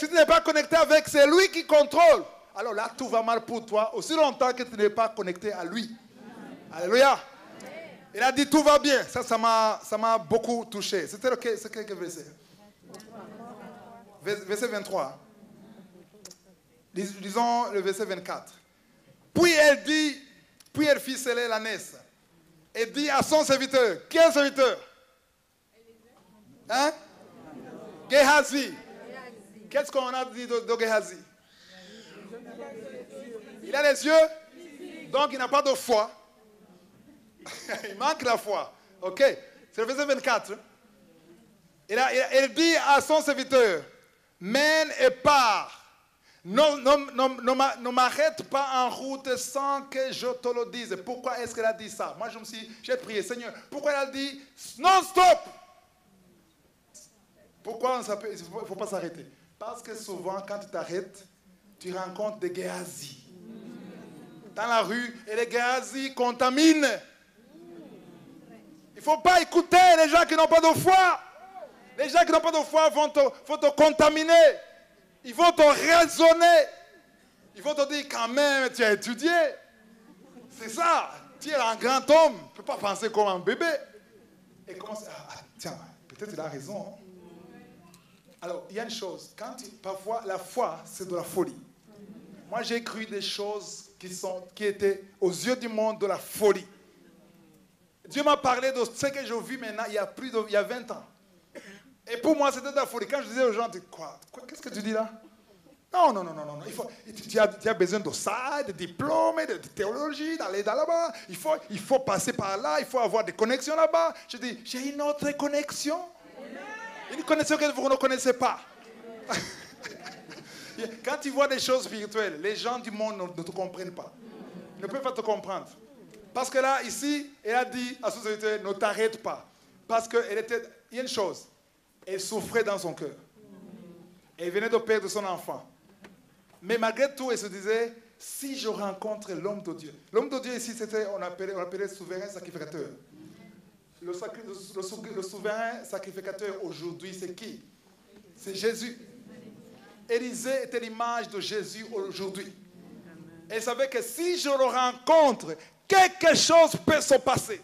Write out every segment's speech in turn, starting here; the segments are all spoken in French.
Si tu n'es pas connecté avec, c'est lui qui contrôle. Alors là, tout va mal pour toi, aussi longtemps que tu n'es pas connecté à lui. Alléluia. Il a dit tout va bien. Ça m'a beaucoup touché. C'était quel verset? Verset 23. Disons le verset 24. Puis elle fit sceller l'ânesse. Et dit à son serviteur. Quel serviteur? Hein? Géhazi. Qu'est-ce qu'on a dit de Géhazi? Il a les yeux, donc il n'a pas de foi. Il manque la foi. Ok, c'est le verset 24. Elle dit à son serviteur, mène et pars. Ne m'arrête pas en route sans que je te le dise. Pourquoi est-ce qu'elle a dit ça? Moi, j'ai prié, Seigneur, pourquoi elle a dit non-stop? Pourquoi il ne faut pas s'arrêter? Parce que souvent, quand tu t'arrêtes, tu rencontres des Géhazis dans la rue et les Géhazis contaminent. Il ne faut pas écouter les gens qui n'ont pas de foi. Les gens qui n'ont pas de foi vont te contaminer. Ils vont te raisonner. Ils vont te dire quand même, tu as étudié. C'est ça. Tu es un grand homme. Tu ne peux pas penser comme un bébé. Et commence tiens, peut-être il a raison. Hein? Alors, il y a une chose. Parfois, la foi, c'est de la folie. Moi, j'ai cru des choses qui étaient aux yeux du monde de la folie. Dieu m'a parlé de ce que je vis maintenant il y a 20 ans. Et pour moi, c'était de la folie. Quand je disais aux gens, quoi? Qu'est-ce que tu dis là? Non. Tu as besoin de ça, de diplômes, de théologie, d'aller là-bas. Il faut passer par là, il faut avoir des connexions là-bas. Je dis, j'ai une autre connexion. Une connexion que vous ne connaissez pas. Quand tu vois des choses spirituelles, les gens du monde ne te comprennent pas. Ils ne peuvent pas te comprendre. Parce que là, ici, elle a dit à son serviteur, ne t'arrête pas. Parce qu'il y a une chose, elle souffrait dans son cœur. Elle venait de perdre son enfant. Mais malgré tout, elle se disait, si je rencontre l'homme de Dieu. L'homme de Dieu ici, on appelait souverain sacrificateur. Le souverain sacrificateur aujourd'hui, c'est qui? C'est Jésus. Élisée était l'image de Jésus aujourd'hui. Elle savait que si je le rencontre, quelque chose peut se passer.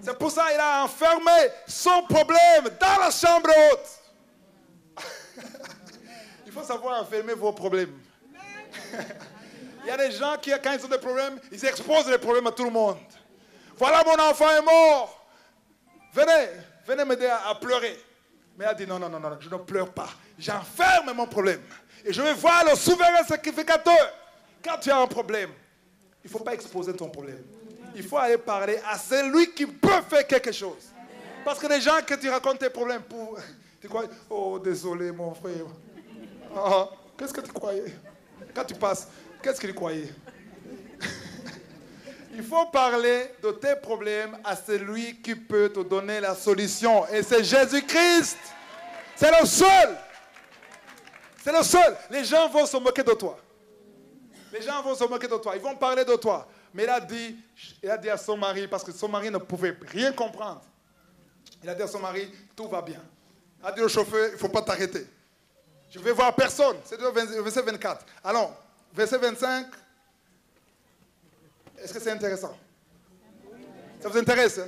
C'est pour ça qu'il a enfermé son problème dans la chambre haute. Il faut savoir enfermer vos problèmes. Il y a des gens qui, quand ils ont des problèmes, ils exposent les problèmes à tout le monde. Voilà, mon enfant est mort. Venez m'aider à pleurer. Mais elle a dit, non, je ne pleure pas. J'enferme mon problème. Et je vais voir le souverain sacrificateur. Quand tu as un problème, il ne faut pas exposer ton problème. Il faut aller parler à celui qui peut faire quelque chose. Parce que les gens que tu racontes tes problèmes pour... Tu crois, oh, désolé mon frère. Qu'est-ce que tu croyais? Quand tu passes, qu'est-ce que tu croyais? Il faut parler de tes problèmes à celui qui peut te donner la solution. Et c'est Jésus-Christ. C'est le seul. C'est le seul. Les gens vont se moquer de toi. Les gens vont se moquer de toi. Ils vont parler de toi. Mais il a dit à son mari, parce que son mari ne pouvait rien comprendre. Il a dit à son mari, tout va bien. Il a dit au chauffeur, il ne faut pas t'arrêter. Je ne vais voir personne. C'est le verset 24. Alors, verset 25. Est-ce que c'est intéressant? Ça vous intéresse?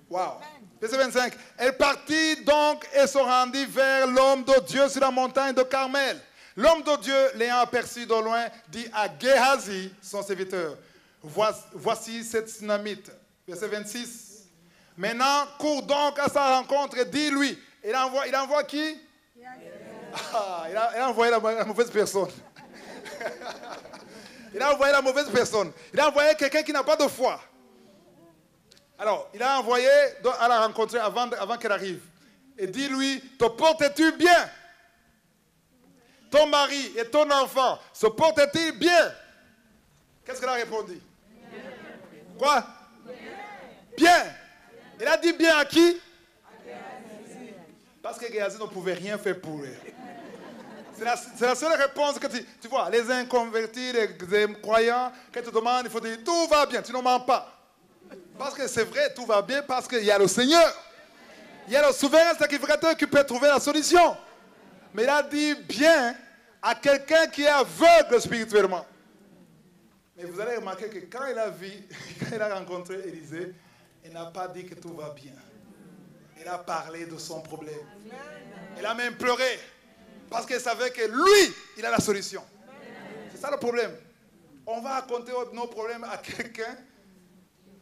Wow. Verset 25. Elle partit donc et se rendit vers l'homme de Dieu sur la montagne de Carmel. L'homme de Dieu, l'ayant aperçu de loin, dit à Géhazi, son serviteur, voici cette Sunamite. Verset 26. Maintenant, cours donc à sa rencontre et dis-lui. Il envoie qui? Il a envoyé la mauvaise personne. Il a envoyé la mauvaise personne. Il a envoyé quelqu'un qui n'a pas de foi. Alors, il a envoyé à la rencontrer avant qu'elle arrive. Et dis-lui, te portes-tu bien? Ton mari et ton enfant se portent-ils bien? Qu'est-ce qu'elle a répondu? Quoi? Bien. Il a dit bien à qui? Parce que Géhazi ne pouvait rien faire pour elle. C'est la seule réponse que tu vois. Les inconvertis, les croyants, quand tu te demandes, il faut dire tout va bien, tu ne mens pas. Parce que c'est vrai, tout va bien parce qu'il y a le Seigneur. Il y a le souverain sacrificateur qui peut trouver la solution. mais il a dit bien à quelqu'un qui est aveugle spirituellement. Mais vous allez remarquer que quand il a rencontré Élisée, il n'a pas dit que tout va bien. Il a parlé de son problème. Il a même pleuré. Parce qu'il savait que lui, il a la solution. C'est ça le problème. On va raconter nos problèmes à quelqu'un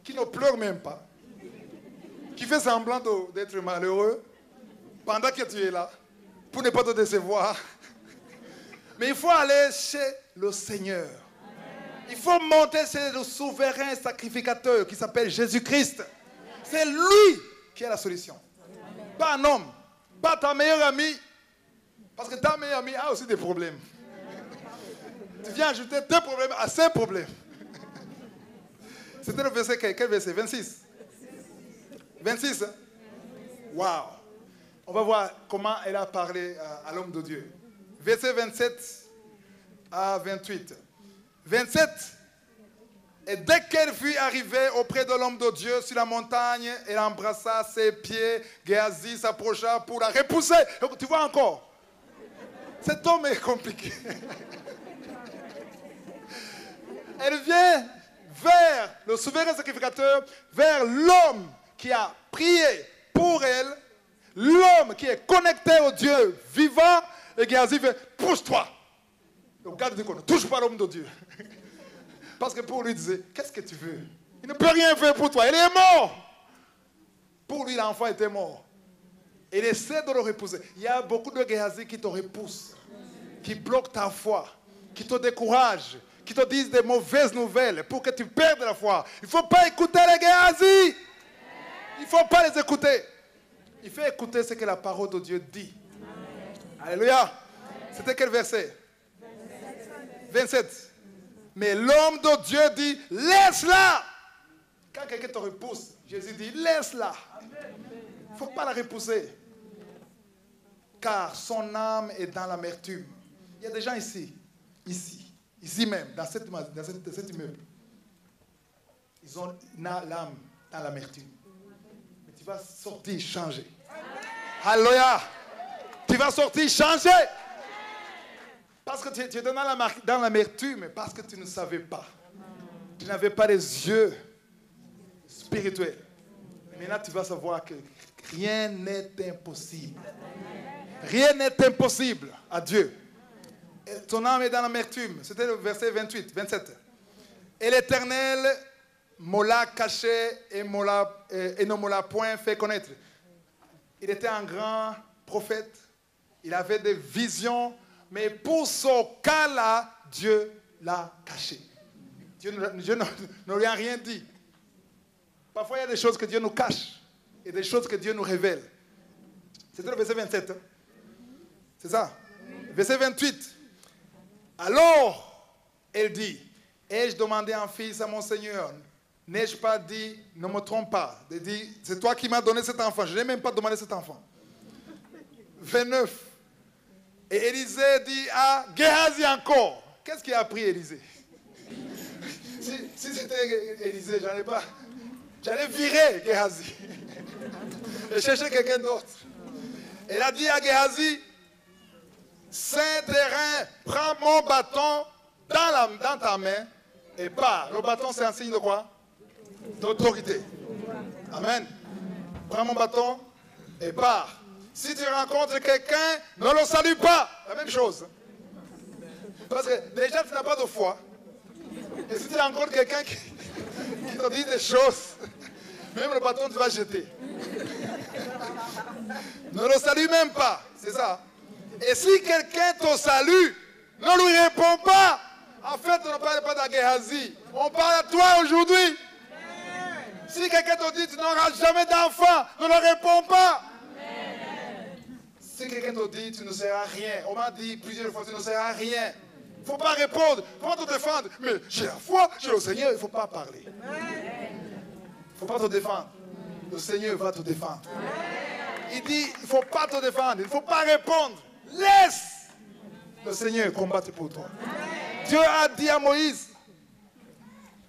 qui ne pleure même pas, qui fait semblant d'être malheureux pendant que tu es là, pour ne pas te décevoir. Mais il faut aller chez le Seigneur. Il faut monter chez le souverain sacrificateur qui s'appelle Jésus-Christ. C'est lui qui a la solution. Pas un homme, pas ta meilleure amie. Parce que ta meilleure amie a aussi des problèmes. Tu viens ajouter tes problèmes à ses problèmes. C'était le verset, quel verset? 26. 26. Hein? Waouh. On va voir comment elle a parlé à l'homme de Dieu. Verset 27 à 28. 27. Et dès qu'elle fut arrivée auprès de l'homme de Dieu sur la montagne, elle embrassa ses pieds. Géasi s'approcha pour la repousser. Tu vois encore? Cet homme est compliqué. Elle vient vers le souverain sacrificateur, vers l'homme qui a prié pour elle, l'homme qui est connecté au Dieu vivant, et Géasi fait « pousse-toi ». Donc garde ne touche pas l'homme de Dieu. Parce que pour lui, il disait, qu'est-ce que tu veux? Il ne peut rien faire pour toi, il est mort. Pour lui, l'enfant était mort. Il essaie de le repousser. Il y a beaucoup de Géasi qui te repoussent, qui bloquent ta foi, qui te découragent, qui te disent des mauvaises nouvelles pour que tu perdes la foi. Il ne faut pas écouter les Géasi. Il ne faut pas les écouter. Il faut écouter ce que la parole de Dieu dit. Alléluia. C'était quel verset? 27. Mais l'homme de Dieu dit, laisse-la. Quand quelqu'un te repousse, Jésus dit, laisse-la. Il ne faut pas la repousser. Car son âme est dans l'amertume. Il y a des gens ici même, dans cet immeuble. Ils ont l'âme dans l'amertume. Mais tu vas sortir changer. Alléluia. Tu vas sortir changer. Parce que tu es dans l'amertume, parce que tu ne savais pas. Tu n'avais pas les yeux spirituels. Maintenant, tu vas savoir que rien n'est impossible. Rien n'est impossible à Dieu. Et ton âme est dans l'amertume. C'était le verset 28, 27. Et l'Éternel me l'a caché et ne me l'a point fait connaître. Il était un grand prophète. Il avait des visions. Mais pour ce cas-là, Dieu l'a caché. Dieu ne lui a rien dit. Parfois, il y a des choses que Dieu nous cache et des choses que Dieu nous révèle. C'était le verset 27. C'est ça. Verset 28. Alors, elle dit, ai-je demandé un fils à mon Seigneur? N'ai-je pas dit, ne me trompe pas. Elle dit, c'est toi qui m'as donné cet enfant. Je n'ai même pas demandé cet enfant. 29. Et Élisée dit à Géasi encore. Qu'est-ce qui a pris Élisée? Si c'était Élisée, j'allais virer Géasi et chercher quelqu'un d'autre. Elle a dit à Géasi, Saint-Terrain, prends mon bâton dans ta main et pars. Le bâton, c'est un signe de quoi? D'autorité. Amen. Prends mon bâton et pars. Si tu rencontres quelqu'un, ne le salue pas. La même chose. Parce que déjà, tu n'as pas de foi. Et si tu rencontres quelqu'un qui te dit des choses, même le bâton, tu vas jeter. Ne le salue même pas. C'est ça. Et si quelqu'un te salue, ne lui réponds pas. En fait, on ne parle pas de Géasi. On parle à toi aujourd'hui. Si quelqu'un te dit, tu n'auras jamais d'enfant, ne le réponds pas. Si quelqu'un te dit, tu ne seras rien, on m'a dit plusieurs fois, tu ne seras rien. Il ne faut pas répondre, il faut te défendre. Mais j'ai la foi, j'ai le Seigneur, il ne faut pas parler. Il ne faut pas te défendre. Le Seigneur va te défendre. Il dit, il ne faut pas te défendre, il ne faut pas répondre. Laisse le Seigneur combattre pour toi. Dieu a dit à Moïse,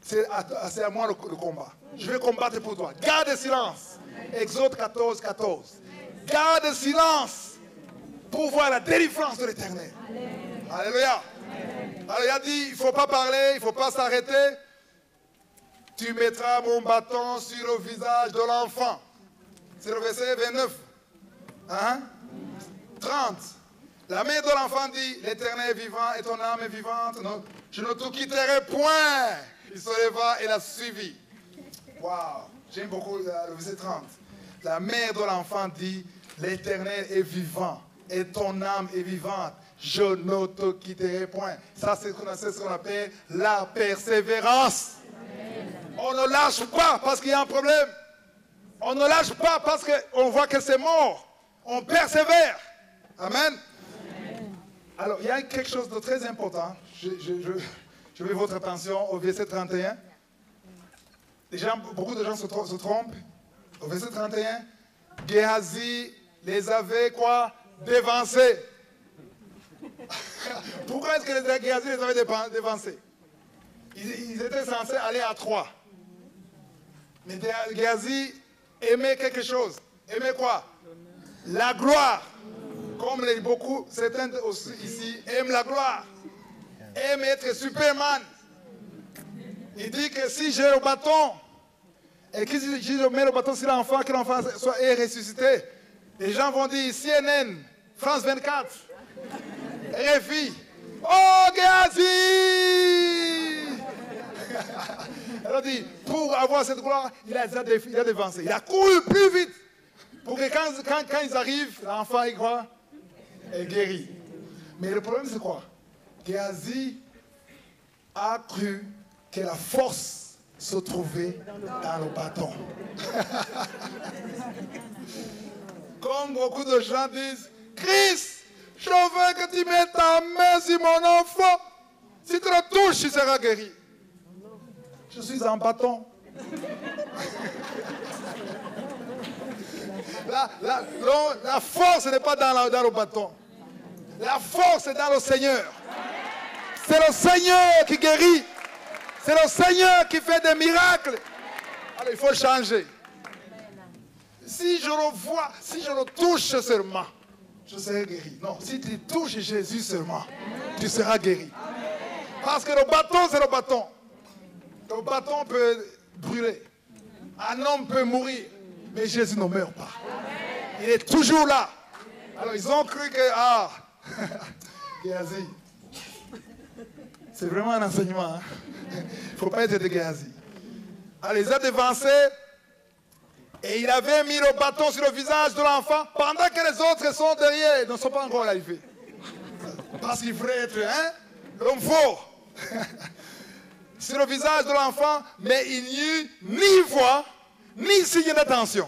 c'est à moi le combat. Je vais combattre pour toi. Garde silence. Exode 14, 14. Garde silence. pour voir la délivrance de l'Éternel. Alléluia. Alors il a dit, il ne faut pas parler, il ne faut pas s'arrêter. Tu mettras mon bâton sur le visage de l'enfant. C'est le verset 29. Hein? 30. La mère de l'enfant dit, l'Éternel est vivant et ton âme est vivante. Non, je ne te quitterai point. Il se leva et l'a suivi. Waouh, j'aime beaucoup le verset 30. La mère de l'enfant dit, l'Éternel est vivant et ton âme est vivante. Je ne te quitterai point. Ça, c'est ce qu'on appelle la persévérance. On ne lâche pas parce qu'il y a un problème. On ne lâche pas parce qu'on voit que c'est mort. On persévère. Amen. Alors, il y a quelque chose de très important. Je veux votre attention au verset 31. Beaucoup de gens se trompent. Au verset 31, Géhazi les avait quoi? Dévancés. Pourquoi est-ce que Géhazi les avait dévancés? Ils étaient censés aller à 3. Mais Géhazi aimait quelque chose. Aimait quoi? La gloire. Comme certains aussi ici aiment la gloire. Aiment être Superman. Il dit que si j'ai le bâton, et que si je mets le bâton sur l'enfant, que l'enfant est ressuscité, les gens vont dire CNN, France 24, RFI, oh Géhazi! Alors dit, pour avoir cette gloire, il a dévancé. Il a couru plus vite. Pour que quand ils arrivent, l'enfant, il croit, est guéri. Mais le problème, c'est quoi? Géhazi a cru que la force se trouvait dans le bâton. Comme beaucoup de gens disent, Christ, je veux que tu mettes ta main sur mon enfant. Si tu le touches, il sera guéri. Je suis en bâton. La force n'est pas dans le bâton. La force est dans le Seigneur. C'est le Seigneur qui guérit. C'est le Seigneur qui fait des miracles. Alors il faut changer. Si je le vois, si je le touche seulement, je serai guéri. Non, si tu touches Jésus seulement, tu seras guéri. Parce que le bâton, c'est le bâton. Le bâton peut brûler. Un homme peut mourir. Mais Jésus ne meurt pas. Il est toujours là. Alors ils ont cru que, Géhazi, c'est vraiment un enseignement. Hein? Il ne faut pas être de Géhazi. Alors ils ont dévancé et il avait mis le bâton sur le visage de l'enfant pendant que les autres sont derrière, ils ne sont pas encore arrivés. Parce qu'il voulait être l'homme fort. Sur le visage de l'enfant, mais il n'y eut ni voix, ni signe d'attention.